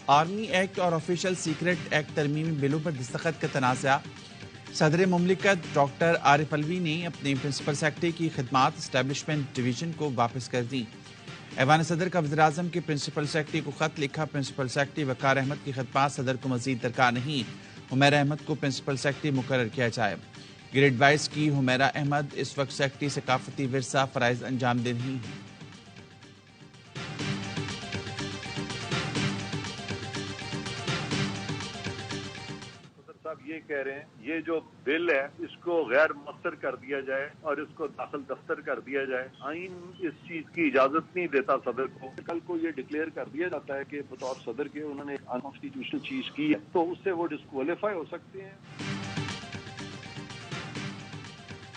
Army act اور official secret act ترمیمی بلوں پر دستخط کا تنازع۔ صدر مملکت ڈاکٹر عارف علوی نے اپنے پرنسپل سیکرٹری کی خدمات اسٹیبلشمنٹ ڈویژن کو واپس کر دی۔ ایوان صدر کا وزیراعظم کے پرنسپل سیکرٹری کو خط لکھا۔ پرنسپل سیکرٹری وقار احمد کی خدمات صدر کو مزید درکار نہیں، حمیرہ احمد کو پرنسپل سیکرٹری مقرر کیا جائے۔ گریڈ 22 کی حمیرہ احمد اس وقت سیکرٹری ثقافتی ورثہ فرائض انجام دے رہی ہیں۔ یہ کہہ رہے ہیں یہ جو بل ہے اس کو غیر مؤثر کر دیا جائے اور اس کو داخل دفتر کر دیا جائے۔ آئین اس چیز کی اجازت نہیں دیتا صدر کو۔ کل کو یہ ڈکلیئر کر دیا جاتا ہے کہ بطور صدر کے انہوں نے انکانسٹیٹیوشنل چیز کی ہے تو اس سے وہ ڈسکوالیفائی ہو سکتے ہیں۔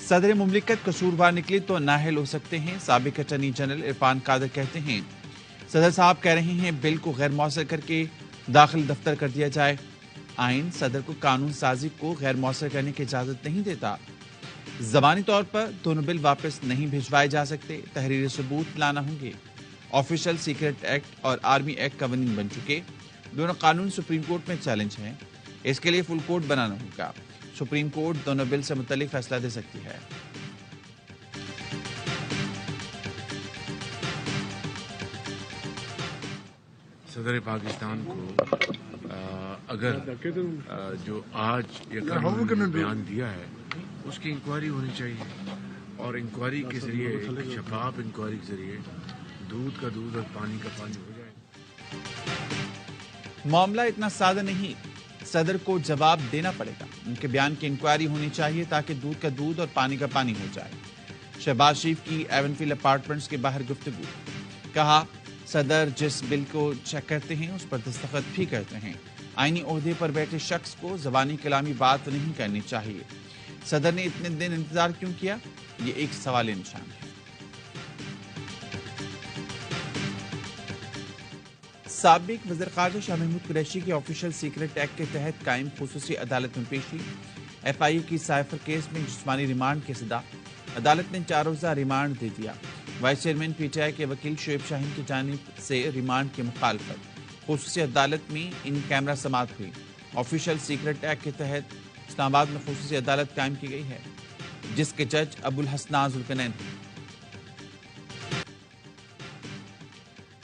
صدر مملکت قصوروار نکلے تو نااہل ہو سکتے ہیں، سابق اٹارنی جنرل عرفان قادر کہتے ہیں۔ صدر صاحب کہہ رہے ہیں بل کو غیر مؤثر کر کے داخل دفتر کر دیا جائے۔ آئین صدر کو قانون سازی کو غیر مؤثر کرنے کی اجازت نہیں دیتا۔ زبانی طور پر دونوں بل واپس نہیں بھجوائے جا سکتے، تحریری ثبوت لانا ہوں گے۔ آفیشل سیکرٹ ایکٹ اور آرمی ایکٹ قوانین بن چکے، دونوں قانون سپریم کورٹ میں چیلنج ہیں، اس کے لیے فل کورٹ بنانا ہوگا۔ سپریم کورٹ دونوں بل سے متعلق فیصلہ دے سکتی ہے۔ صدر پاکستان کو اگر جو آج بیان دیا ہے اس کی انکوائری ہونی چاہیے، اور انکوائری کے ذریعے شفاف انکوائری کے ذریعے دودھ کا دودھ اور پانی کا پانی ہو جائے۔ معاملہ اتنا سادہ نہیں، صدر کو جواب دینا پڑے گا۔ ان کے بیان کی انکوائری ہونی چاہیے تاکہ دودھ کا دودھ اور پانی کا پانی ہو جائے۔ شہباز شریف کی ایونفیل اپارٹمنٹس کے باہر گفتگو، کہا صدر جس بل کو چیک کرتے ہیں اس پر دستخط بھی کرتے ہیں۔ آئینی عہدے پر بیٹھے شخص کو زبانی کلامی بات نہیں کرنی چاہیے۔ صدر نے اتنے دن انتظار کیوں کیا؟ یہ ایک سوال نشان ہے۔ سابق وزیر خارجہ شاہ محمود قریشی کی آفیشل سیکرٹ ایکٹ کے تحت قائم خصوصی عدالت میں پیشی۔ ایف آئی اے کی سائفر کیس میں جسمانی ریمانڈ کی سزا، عدالت نے 4 روزہ ریمانڈ دے دیا۔ Vice chairman P T I کے وکیل شعیب شاہین کی جانب سے ریمانڈ کی مخالفت۔ خصوصی عدالت میں ان کیمرہ سماعت ہوئی۔ آفیشل سیکرٹ ایکٹ کے تحت اسلام آباد میں خصوصی عدالت قائم کی گئی ہے جس کے جج ابو الحسناء ذوالقرنین ہیں۔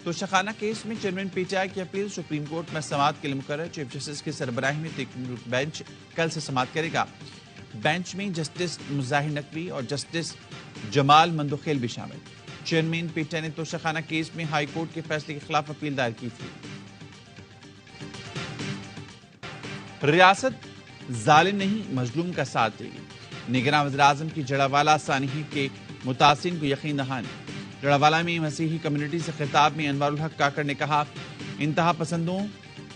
توشخانہ کیس میں چیئرمین پی ٹی آئی کی اپیل سپریم کورٹ میں سماعت کے لیے مقرر۔ چیف جسٹس کی سربراہی میں تقریباً بینچ کل سے سماعت کرے گا۔ بینچ میں جسٹس مظاہر نقوی اور جسٹس جمال مندوخیل بھی شامل۔ چیئرمین پی ٹی آئی نے توشخانہ کیس میں ہائی کورٹ کے فیصلے کے خلاف اپیل دائر کی تھی۔ ریاست ظالم نہیں مظلوم کا ساتھ دے گی، نگراں وزیراعظم کی جڑاوالا سانحے کے متاثرین کو یقین دہانی۔ جڑاوالا میں مسیحی کمیونٹی سے خطاب میں انوار الحق کاکڑ نے کہا انتہا پسندوں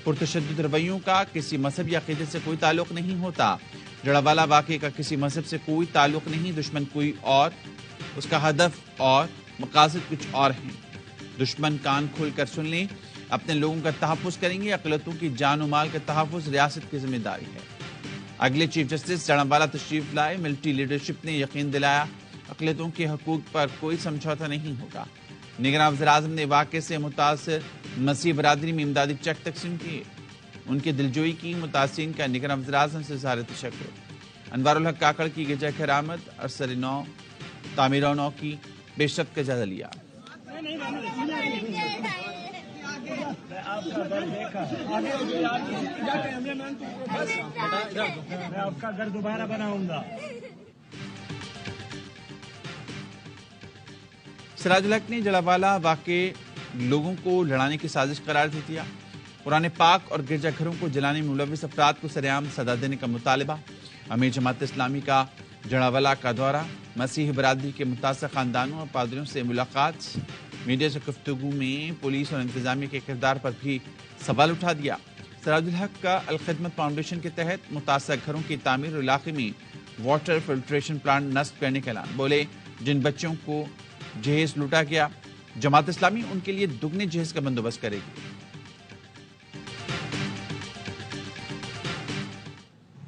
پرتشدد رویوں کا کسی مذہب یا عقیدے سے کوئی تعلق نہیں ہوتا۔ جڑاوالا واقعے کا کسی مذہب سے کوئی تعلق نہیں، دشمن کوئی اور، اس کا ہدف اور مقاصد کچھ اور ہیں۔ دشمن کان کھول کر سن لیں، اپنے لوگوں کا تحفظ کریں گے، اقلیتوں کی جان و مال کا تحفظ ریاست کی ذمہ داری ہے۔ اگلے چیف جسٹس جڑاوالا تشریف لائے۔ ملٹری لیڈرشپ نے یقین دلایا اقلیتوں کے حقوق پر کوئی سمجھوتا نہیں ہوگا۔ نگراں وزیراعظم نے واقعے سے متاثر مسیح برادری میں امدادی چیک تقسیم کیے، ان کی دلجوئی کی۔ متاثرین کا نگراں وزیراعظم سے اظہار تشکر۔ انوار الحق کاکڑ کی گرجا خیرآمد ارسل نو تعمیر نو کی پیشرفت کا جائزہ لیا۔ آپ کا گھر دوبارہ بناؤں گا۔ سراج الحق نے جڑاوالا واقعے لوگوں کو لڑانے کی سازش قرار دے دیا۔ قرآن پاک اور گرجا گھروں کو جلانے میں ملوث افراد کو سرعام سزا دینے کا مطالبہ۔ امیر جماعت اسلامی کا جڑاوالا کا دورہ، مسیحی برادری کے متاثرہ خاندانوں اور پادریوں سے ملاقات۔ میڈیا سے گفتگو میں پولیس اور انتظامیہ کے کردار پر بھی سوال اٹھا دیا۔ سراج الحق کا الخدمت فاؤنڈیشن کے تحت متاثرہ گھروں کی تعمیر اور علاقے میں واٹر فلٹریشن پلانٹ نصب کرنے کا اعلان۔ بولے جن بچوں کو جہیز لوٹا گیا، جماعت اسلامی ان کے لیے دگنے جہیز کا بندوبست کرے گی۔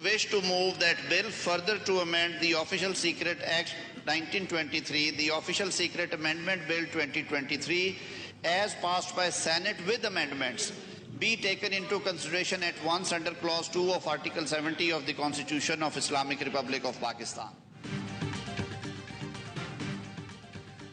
Wish to move that bill further to amend the Official Secret Act 1923, the Official Secret Amendment Bill 2023, as passed by Senate with amendments, be taken into consideration at once under Clause 2 of Article 70 of the Constitution of Islamic Republic of Pakistan.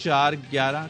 4, 11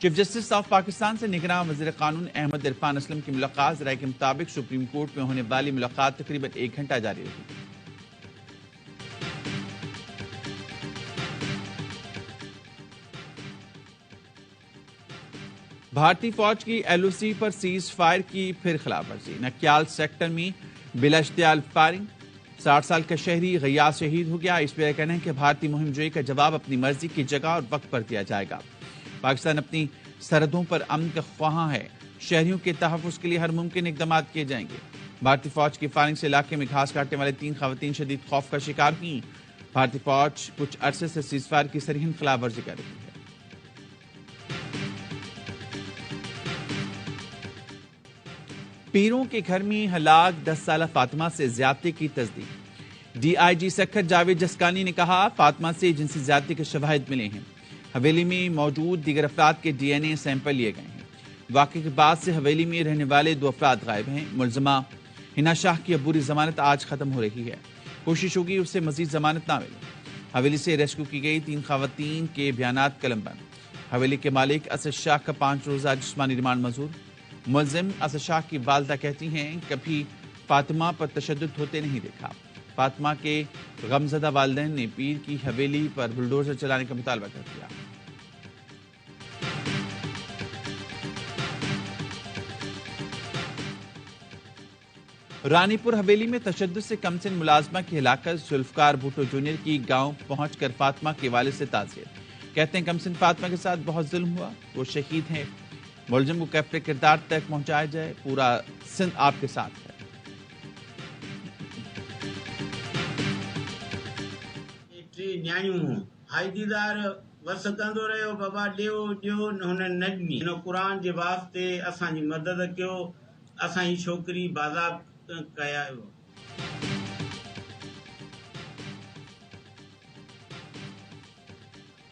chief justice of Pakistan سے نگراں وزیر قانون احمد عرفان اسلم کی ملاقات رائے کے مطابق supreme court میں ہونے والی ملاقات تقریباً 1 گھنٹہ جاری رہی۔ بھارتی فوج کی ایل او سی پر سیز فائر کی پھر خلاف ورزی، نکیال سیکٹر میں بلا اشتعال فائرنگ، 60 سال کا شہری غیاث شہید ہو گیا۔ اس پہ کہنا ہے کہ بھارتی مہم جوئی کا جواب اپنی مرضی کی جگہ اور وقت پر دیا جائے گا۔ پاکستان اپنی سرحدوں پر امن کا خواہاں ہے، شہریوں کے تحفظ کے لیے ہر ممکن اقدامات کیے جائیں گے۔ بھارتی فوج کی فائرنگ سے علاقے میں گھاس کاٹنے والے 3 خواتین شدید خوف کا شکار ہوئی۔ بھارتی فوج کچھ عرصے سے سیز فائر کی سرحد خلاف ورزی کر رہی ہے۔ پیروں کے گھر میں ہلاک 10 سالہ فاطمہ سے زیادتی کی تصدیق۔ ڈی آئی جی سکھر جاوید جسکانی نے کہا فاطمہ سے جنسی زیادتی کے شواہد ملے ہیں، حویلی میں موجود دیگر افراد کے ڈی این اے سیمپل لیے گئے ہیں۔ واقعے کے بعد سے حویلی میں رہنے والے 2 افراد غائب ہیں۔ ملزمہ ہنا شاہ کی عبوری ضمانت آج ختم ہو رہی ہے، کوشش ہوگی اس سے مزید ضمانت نہ ملے۔ حویلی سے ریسکیو کی گئی 3 خواتین کے بیانات قلم بند۔ حویلی کے مالک اسد شاہ کا 5 روزہ جسمانی ریمانڈ منظور۔ ملزم اسد شاہ کی والدہ کہتی ہیں کبھی فاطمہ پر تشدد ہوتے نہیں دیکھا۔ فاطمہ کے غمزدہ والدین نے پیر کی حویلی پر بلڈوزر چلانے کا مطالبہ کر دیا۔ رانی پور حویلی میں تشدد سے کمسن ملازمہ کی ہلاکت، ذوالفقار بھٹو جونیئر کی گاؤں پہنچ کر فاطمہ کے والد سے تعزیت۔ کہتے ہیں کمسن فاطمہ کے ساتھ بہت ظلم ہوا، وہ شہید ہیں، ملزم کو کیفر کردار تک پہنچایا جائے، پورا سندھ آپ کے ساتھ ہے۔ حائدیدار وسکندو رہو بابا ڈیو ڈیو ہن نجمی ہن قرآن کے واسطے اساں جی مدد کیو، اساں جی چھوکری بازاب کیا۔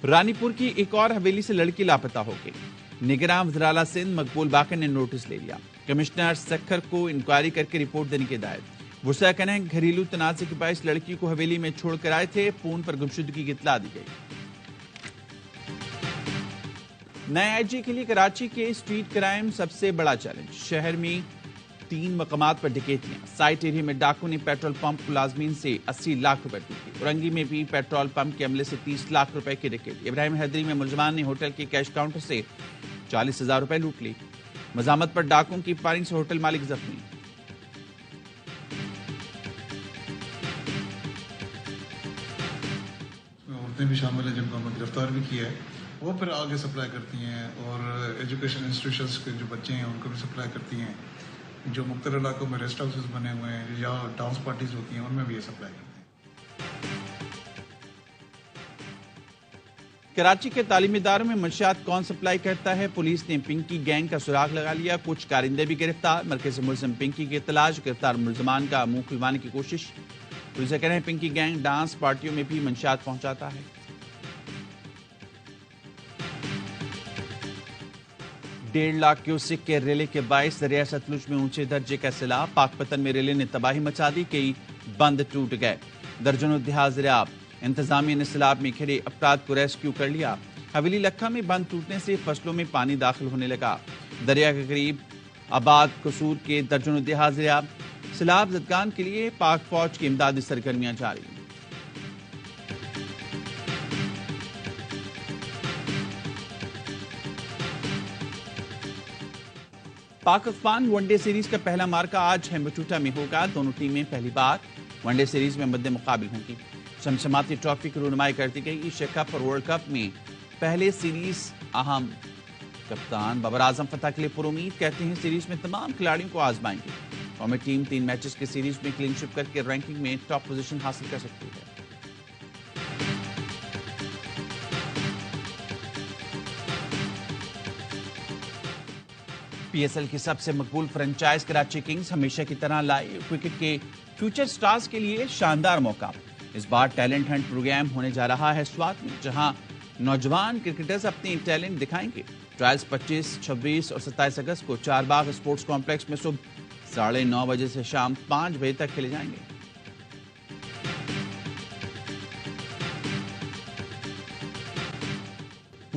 رانی پور کی ایک اور حویلی سے لڑکی لاپتہ ہو گئی۔ نگراں وزیر اعلیٰ سندھ مقبول باقر نے نوٹس لے لیا، کمشنر سکھر کو انکوائری کر کے رپورٹ دینے کی ہدایت۔ ورثہ کا کہنا ہے گھریلو تنازع کے باعث لڑکی کو حویلی میں چھوڑ کر آئے تھے، فون پر گمشدگی کی اطلاع دی گئی۔ نئے آئی جی کے لیے کراچی کے اسٹریٹ کرائم سب سے بڑا چیلنج، شہر میں 3 مقامات پر ڈکیتیاں، سائٹ ایریا میں ڈاکو نے پیٹرول پمپ ملازمین سے 80 لاکھ روپے لوٹے، اورنگی میں بھی پیٹرول پمپ کے عملے سے 30 لاکھ روپے کی ڈکیتی، ابراہیم حیدری میں ملزمان نے ہوٹل کے کیش کاؤنٹر سے 40,000 روپے لوٹ لی، مزاحمت پر ڈاکوں کی فائرنگ سے ہوٹل مالک زخمی۔ عورتیں بھی شامل ہیں جن کو ہم نے گرفتار بھی کیا ہے، وہ پھر آگے سپلائی کرتی ہیں، اور ایجوکیشن انسٹیٹیوشنس کے جو بچے ہیں ان کو بھی سپلائی کرتی ہیں، جو مختلف علاقوں میں ریسٹ ہاؤسز بنے ہوئے ہیں یا ڈانس پارٹیز ہوتی ہیں ان میں بھی یہ سپلائی کرتے ہیں۔ کراچی کے تعلیمی اداروں میں منشیات کون سپلائی کرتا ہے؟ پولیس نے پنکی گینگ کا سراغ لگا لیا، کچھ کارندے بھی گرفتار، مرکزی ملزم پنکی کی تلاش، گرفتار ملزمان کا منہ کھلوانے کی کوشش۔ پولیس کا کہنا ہے پنکی گینگ ڈانس پارٹیوں میں بھی منشیات پہنچاتا ہے۔ 1.5 لاکھ کیوسک کے ریلے کے باعث دریائے ستلج میں اونچے درجے کا سیلاب، پاک پتن میں ریلے نے تباہی مچا دی، کئی بند ٹوٹ گئے، درجنوں دیہات زیراب، انتظامیہ نے سیلاب میں گھرے افراد کو ریسکیو کر لیا۔ حویلی لکھا میں بند ٹوٹنے سے فصلوں میں پانی داخل ہونے لگا، دریا کے قریب آباد قصور کے درجنوں دیہات زیراب، سیلاب زدگان کے لیے پاک فوج کی امدادی سرگرمیاں جاری۔ Pak Afghan one day series کا پہلا مارکا آج ہیمبٹوٹا میں ہوگا، دونوں ٹیمیں پہلی بار ون ڈے سیریز میں مد مقابل ہوں گی۔ شمشماتی ٹرافی کی رونمائی کر دی گئی، ایشیا کپ اور ورلڈ کپ میں پہلے سیریز اہم، کپتان بابر اعظم فتح کے لیے پر امید، کہتے ہیں سیریز میں تمام کھلاڑیوں کو آزمائیں گے، قومی ٹیم 3 میچز کی سیریز میں کلین شپ کر کے رینکنگ میں ٹاپ پوزیشن حاصل کر سکتی ہے۔ پی ایس ایل کی سب سے مقبول فرنچائز کراچی کنگز ہمیشہ کی طرح لائیو کرکٹ کے فیوچر سٹارز کے لیے شاندار موقع، اس بار ٹیلنٹ ہنٹ پروگرام ہونے جا رہا ہے سوات میں، جہاں نوجوان کرکٹرز اپنی ٹیلنٹ دکھائیں گے۔ ٹرائلز 25، 26 اور 27 اگست کو چار باغ اسپورٹس کمپلیکس میں صبح 9:30 بجے سے شام 5 بجے تک کھیلے جائیں گے۔